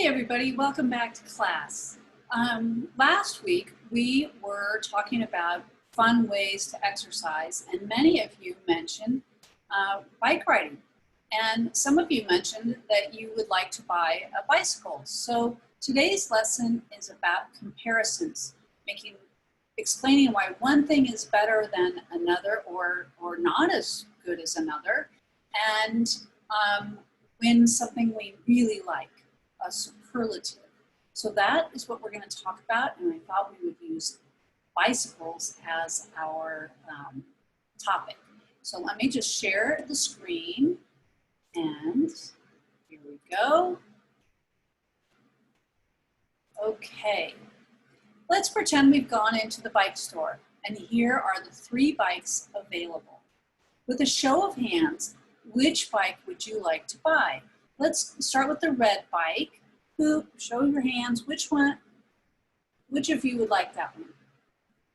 everybody, welcome back to class. Last week we were talking about fun ways to exercise, and many of you mentioned bike riding. And some of you mentioned that you would like to buy a bicycle. So today's lesson is about comparisons, explaining why one thing is better than another or not as good as another, and when something we really like, a superlative. So that is what we're going to talk about, and I thought we would use bicycles as our topic. So let me just share the screen, and here we go. Okay, let's pretend we've gone into the bike store, and here are the 3 bikes available. With a show of hands, which bike would you like to buy? Let's start with the red bike. Who, show your hands, which of you would like that one?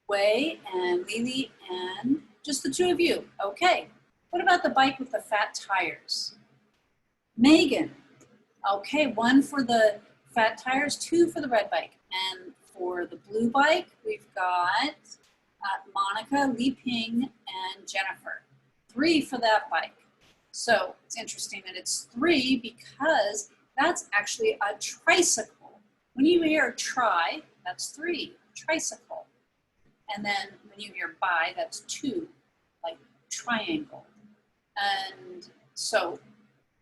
Wei and Lily and just the 2 of you. Okay, what about the bike with the fat tires? Megan, okay, 1 for the fat tires, 2 for the red bike. And for the blue bike, we've got Monica, Li Ping, and Jennifer. 3 for that bike. So it's interesting that it's 3 because that's actually a tricycle. When you hear tri, that's 3, tricycle. And then when you hear bi, that's 2, like triangle. And so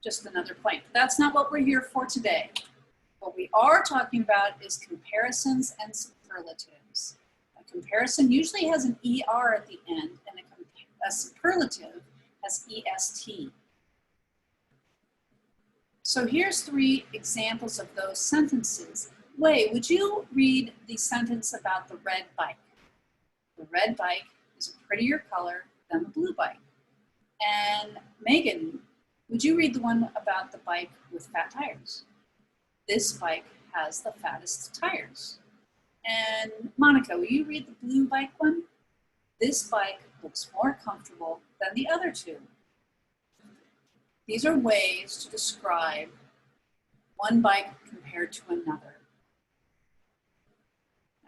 just another point. That's not what we're here for today. What we are talking about is comparisons and superlatives. A comparison usually has an ER at the end, and a superlative has EST. So here's 3 examples of those sentences. Wei, would you read the sentence about the red bike? The red bike is a prettier color than the blue bike. And Megan, would you read the one about the bike with fat tires? This bike has the fattest tires. And Monica, will you read the blue bike one? This bike looks more comfortable than the other 2. These are ways to describe one bike compared to another.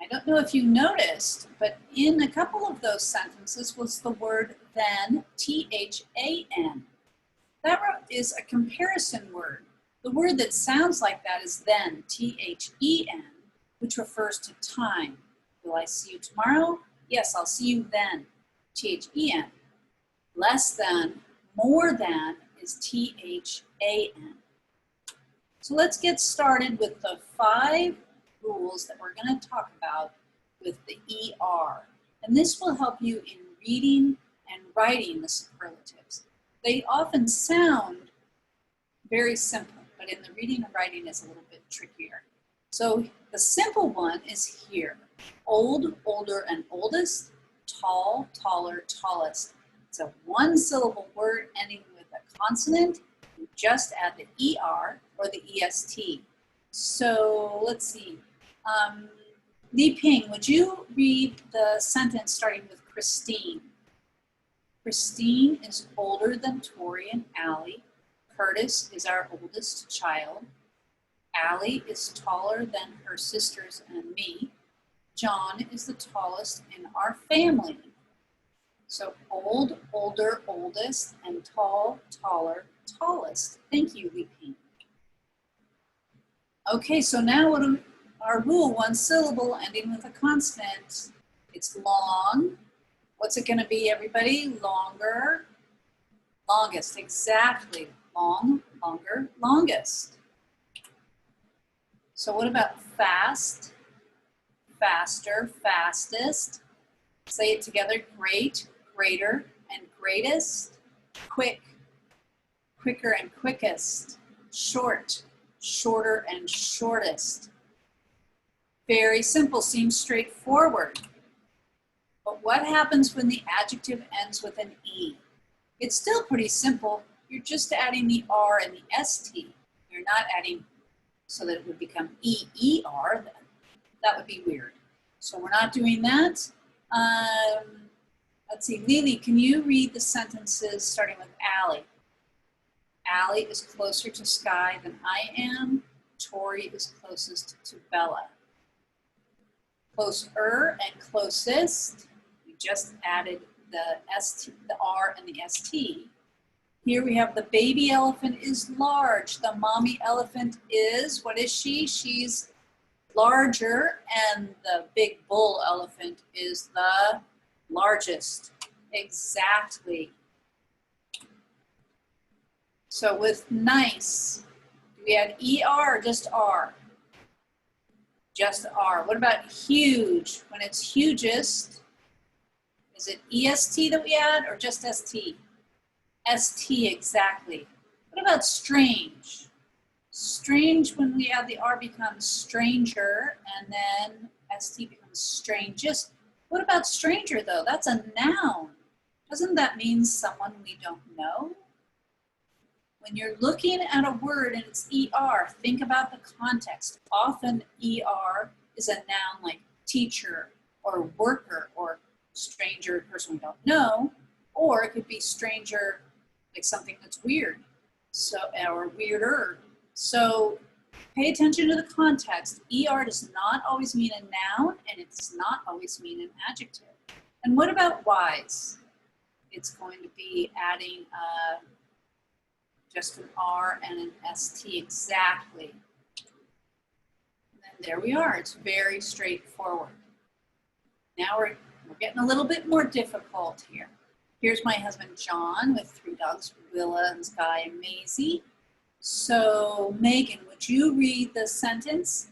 I don't know if you noticed, but in a couple of those sentences was the word then, T-H-A-N. That is a comparison word. The word that sounds like that is then, T-H-E-N, which refers to time. Will I see you tomorrow? Yes, I'll see you then, T-H-E-N. Less than, more than, is T-H-A-N. So let's get started with the 5 rules that we're going to talk about with the ER. And this will help you in reading and writing the superlatives. They often sound very simple, but in the reading and writing is a little bit trickier. So the simple one is here. Old, older, and oldest. Tall, taller, tallest. It's a 1-syllable word ending with a consonant. You just add the ER or the EST. So let's see. Li Ping, would you read the sentence starting with Christine? Christine is older than Tori and Allie. Curtis is our oldest child. Allie is taller than her sisters and me. John is the tallest in our family. So old, older, oldest, and tall, taller, tallest. Thank you, Li Ping. Okay, so now what our rule, 1 syllable ending with a consonant. It's long. What's it gonna be, everybody? Longer, longest, exactly. Long, longer, longest. So what about fast, faster, fastest? Say it together, great, greater, and greatest. Quick, quicker, and quickest. Short, shorter, and shortest. Very simple, seems straightforward. But what happens when the adjective ends with an E? It's still pretty simple. You're just adding the R and the ST. You're not adding so that it would become E-E-R. That would be weird. So we're not doing that. Let's see, Lily, can you read the sentences starting with Allie? Allie is closer to Sky than I am. Tori is closest to Bella. Closer and closest, we just added the ST, the R and the ST. Here we have the baby elephant is large. The mommy elephant is, what is she? She's larger, and the big bull elephant is the largest. Exactly. So with nice, do we add ER or just R? Just R. What about huge? When it's hugest, is it EST that we add or just ST? ST, exactly. What about strange? Strange, when we add the R, becomes stranger, and then ST becomes strangest. What about stranger, though? That's a noun. Doesn't that mean someone we don't know? When you're looking at a word and it's ER, think about the context. Often ER is a noun like teacher or worker or stranger, person we don't know, or it could be stranger like something that's weird, so, or weirder. So pay attention to the context. ER does not always mean a noun, and it does not always mean an adjective. And what about wise? It's going to be adding just an R and an ST, exactly. And there we are. It's very straightforward. Now we're getting a little bit more difficult here. Here's my husband, John, with 3 dogs, Willa and Sky and Maisie. So, Megan, would you read the sentence?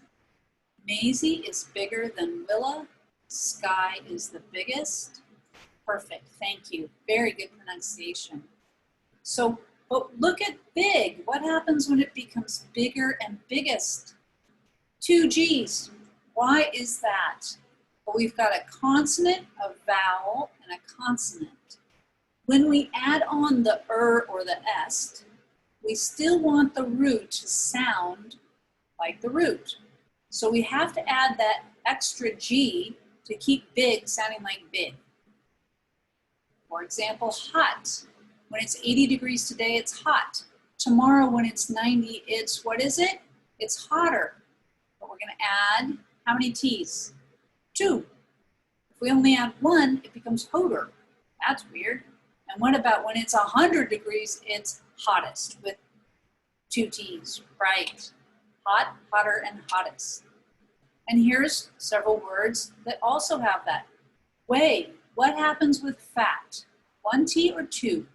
Maisie is bigger than Willa. Sky is the biggest. Perfect, thank you. Very good pronunciation. So, but look at big. What happens when it becomes bigger and biggest? 2 G's. Why is that? Well, we've got a consonant, a vowel, and a consonant. When we add on the or the est, we still want the root to sound like the root. So we have to add that extra G to keep big sounding like big. For example, hot. When it's 80 degrees today, it's hot. Tomorrow when it's 90, it's, what is it? It's hotter. But we're gonna add, how many T's? 2. If we only add 1, it becomes hotter. That's weird. And what about when it's 100 degrees, it's hottest with 2 T's, right? Hot, hotter, and hottest. And here's several words that also have that. Weigh, what happens with fat? 1 T or 2?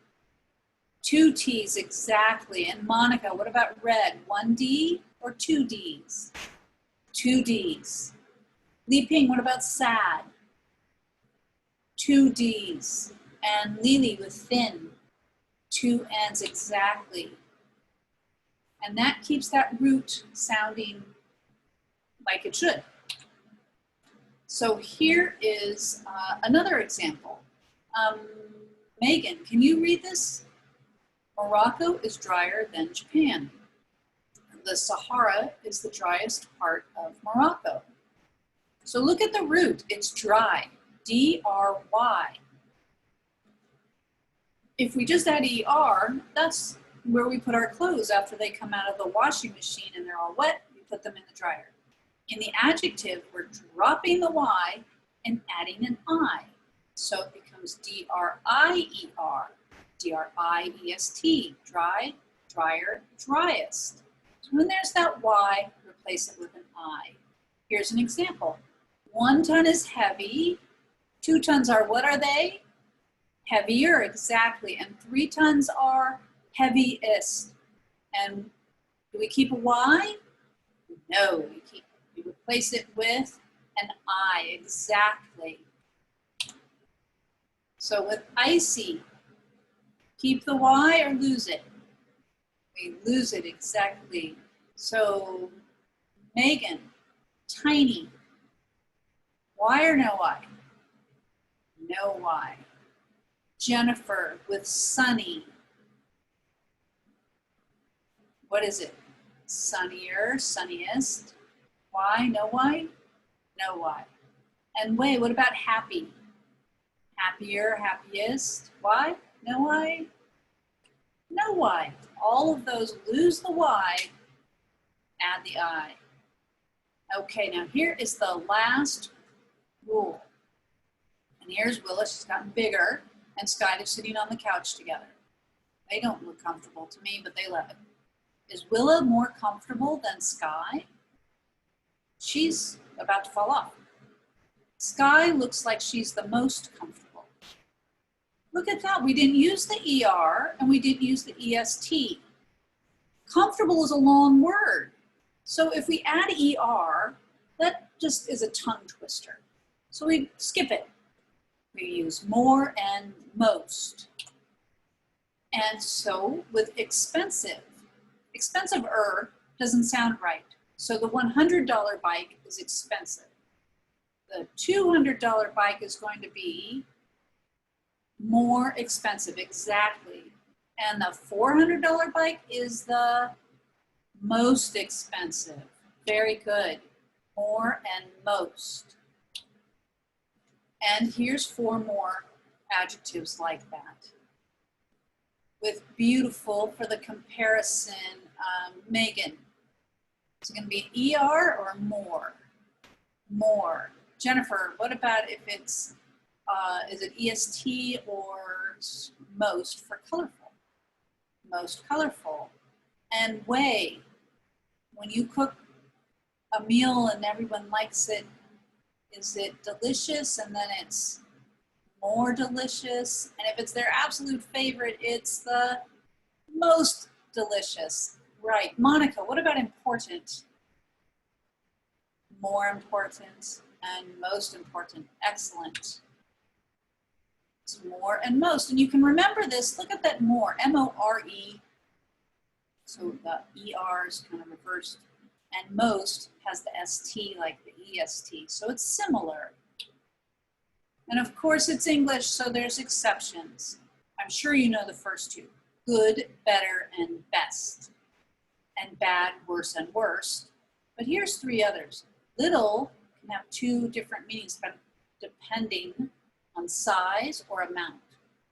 2 T's, exactly. And Monica, what about red? 1 D or 2 D's? 2 D's. Li Ping, what about sad? 2 D's. And Lily with thin, 2 N's, exactly. And that keeps that root sounding like it should. So here is another example. Megan, can you read this? Morocco is drier than Japan. The Sahara is the driest part of Morocco. So look at the root, it's dry, D-R-Y. If we just add ER, that's where we put our clothes after they come out of the washing machine and they're all wet, we put them in the dryer. In the adjective, we're dropping the Y and adding an I. So it becomes D-R-I-E-R, D-R-I-E-S-T, dry, drier, driest. So when there's that Y, replace it with an I. Here's an example. 1 ton is heavy, 2 tons are, what are they? Heavier, exactly. And 3 tons are heaviest. And do we keep a Y? No, we replace it with an I, exactly. So with icy, keep the Y or lose it? We lose it, exactly. So Megan, tiny. Y or no Y? No Y. Jennifer with sunny. What is it? Sunnier, sunniest. Y, no Y? No Y. And Wei, what about happy? Happier, happiest. Y? No Y? No Y. All of those lose the Y Add the I. Okay, now here is the last rule. And here's Willa, she's gotten bigger, and Sky is sitting on the couch together. They don't look comfortable to me, but they love it. Is Willa more comfortable than Sky? She's about to fall off. Sky looks like she's the most comfortable. Look at that, we didn't use the ER and we didn't use the EST. Comfortable is a long word. So if we add ER, that just is a tongue twister. So we skip it. We use more and most. And so with expensive, expensive-er doesn't sound right. So the $100 bike is expensive. The $200 bike is going to be more expensive, exactly. And the $400 bike is the most expensive. Very good. More and most. And here's 4 more adjectives like that. With beautiful for the comparison, Megan. Is it going to be ER or more? More. Jennifer, what about if it's, is it EST or most for colorful? Most colorful. And way. When you cook a meal and everyone likes it, is it delicious and then it's more delicious? And if it's their absolute favorite, it's the most delicious. Right. Monica, what about important? More important and most important. Excellent. It's more and most. And you can remember this. Look at that more. M-O-R-E. So the ER is kind of reversed. And most has the ST like the EST. So it's similar. And of course it's English, so there's exceptions. I'm sure you know the first 2. Good, better, and best. And bad, worse, and worst. But here's 3 others. Little can have 2 different meanings, but depending on size or amount.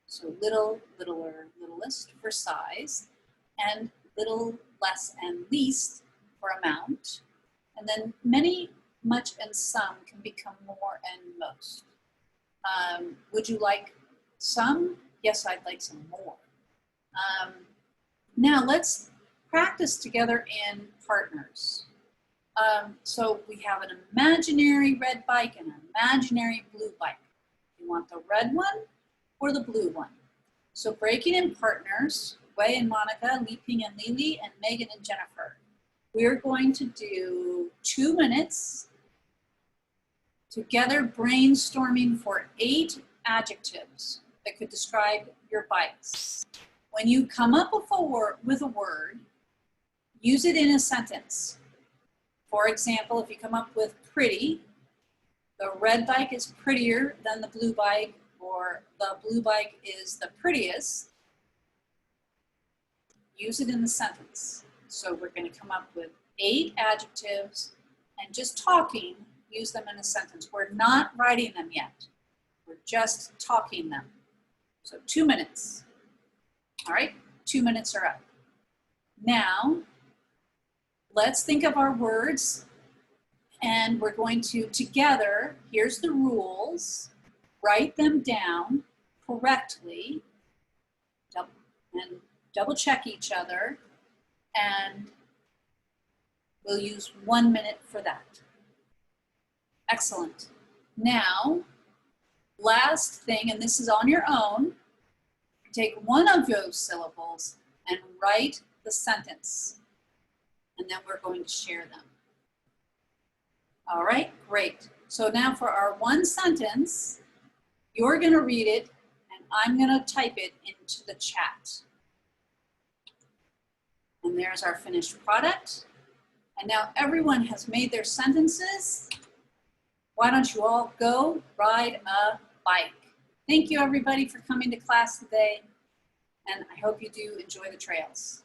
So little, littler, littlest for size, and little, less, and least for amount. And then many, much, and some can become more and most. Would you like some? Yes, I'd like some more. Now let's practice together in partners. So we have an imaginary red bike and an imaginary blue bike. You want the red one or the blue one? So breaking in partners, Wei and Monica, Li Ping and Lili, and Megan and Jennifer. We're going to do 2 minutes together brainstorming for 8 adjectives that could describe your bikes. When you come up with a word, use it in a sentence. For example, if you come up with pretty, the red bike is prettier than the blue bike, or the blue bike is the prettiest. Use it in the sentence. So we're going to come up with 8 adjectives and just talking, use them in a sentence. We're not writing them yet. We're just talking them. So 2 minutes. All right, 2 minutes are up. Now, let's think of our words, and we're going to together, here's the rules, write them down correctly, and double check each other, and we'll use 1 minute for that. Excellent. Now, last thing, and this is on your own, take one of those syllables and write the sentence, and then we're going to share them. All right, great. So now for our one sentence, you're going to read it, and I'm going to type it into the chat. And there's our finished product. And now everyone has made their sentences. Why don't you all go ride a bike? Thank you, everybody, for coming to class today. And I hope you do enjoy the trails.